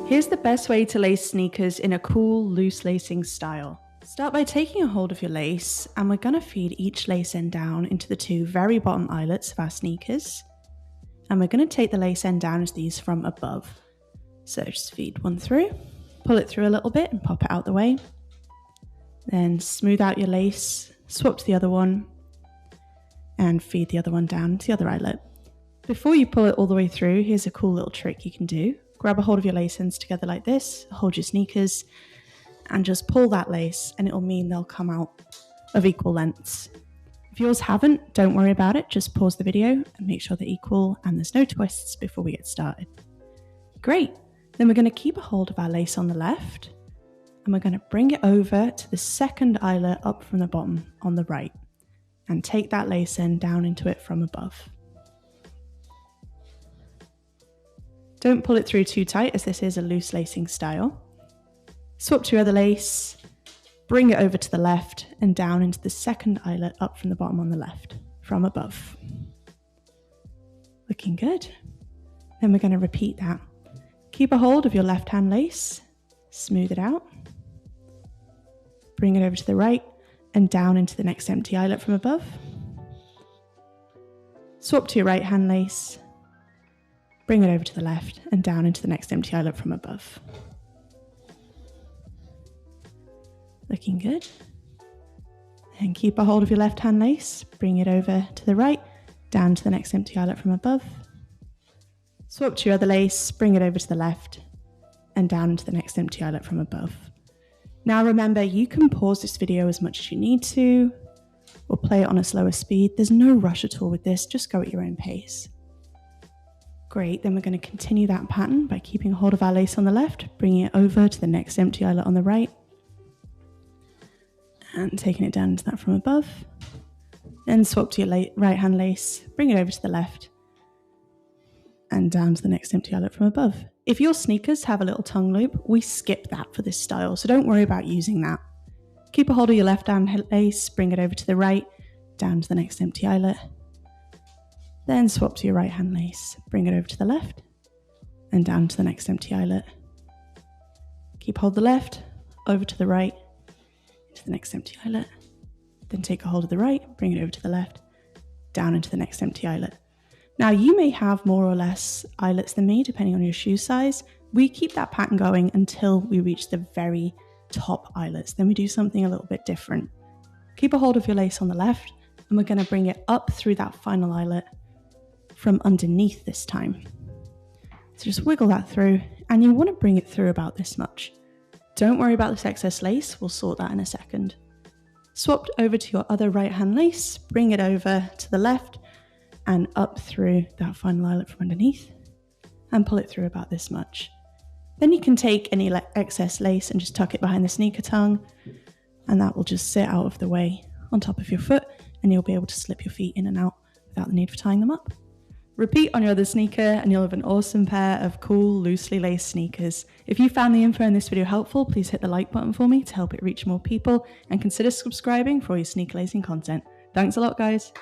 Here's the best way to lace sneakers in a cool, loose lacing style. Start by taking a hold of your lace, and we're going to feed each lace end down into the two very bottom eyelets of our sneakers. And we're going to take the lace end down as these from above. So just feed one through, pull it through a little bit and pop it out the way. Then smooth out your lace, swap to the other one, and feed the other one down to the other eyelet. Before you pull it all the way through, here's a cool little trick you can do. Grab a hold of your lace ends together like this, hold your sneakers, and just pull that lace, and it'll mean they'll come out of equal lengths. If yours haven't, don't worry about it, just pause the video and make sure they're equal and there's no twists before we get started. Great, then we're going to keep a hold of our lace on the left, and we're going to bring it over to the second eyelet up from the bottom on the right, and take that lace end down into it from above. Don't pull it through too tight, as this is a loose lacing style. Swap to your other lace, bring it over to the left and down into the second eyelet up from the bottom on the left, from above. Looking good. Then we're going to repeat that. Keep a hold of your left hand lace, smooth it out, bring it over to the right and down into the next empty eyelet from above. Swap to your right hand lace, bring it over to the left and down into the next empty eyelet from above. Looking good. And keep a hold of your left hand lace, bring it over to the right, down to the next empty eyelet from above. Swap to your other lace, bring it over to the left and down into the next empty eyelet from above. Now remember, you can pause this video as much as you need to, or play it on a slower speed. There's no rush at all with this, just go at your own pace. Great, then we're going to continue that pattern by keeping hold of our lace on the left, bringing it over to the next empty eyelet on the right, and taking it down into that from above. Then swap to your right hand lace, bring it over to the left, and down to the next empty eyelet from above. If your sneakers have a little tongue loop, we skip that for this style, so don't worry about using that. Keep a hold of your left hand lace, bring it over to the right, down to the next empty eyelet. Then swap to your right hand lace, bring it over to the left and down to the next empty eyelet. Keep hold of the left, over to the right, into the next empty eyelet. Then take a hold of the right, bring it over to the left, down into the next empty eyelet. Now you may have more or less eyelets than me, depending on your shoe size. We keep that pattern going until we reach the very top eyelets. Then we do something a little bit different. Keep a hold of your lace on the left, and we're going to bring it up through that final eyelet from underneath this time. So just wiggle that through, and you want to bring it through about this much. Don't worry about this excess lace, we'll sort that in a second. Swap over to your other right hand lace, bring it over to the left and up through that final eyelet from underneath and pull it through about this much. Then you can take any excess lace and just tuck it behind the sneaker tongue, and that will just sit out of the way on top of your foot, and you'll be able to slip your feet in and out without the need for tying them up. Repeat on your other sneaker and you'll have an awesome pair of cool, loosely laced sneakers. If you found the info in this video helpful, please hit the like button for me to help it reach more people, and consider subscribing for all your sneaker lacing content. Thanks a lot, guys.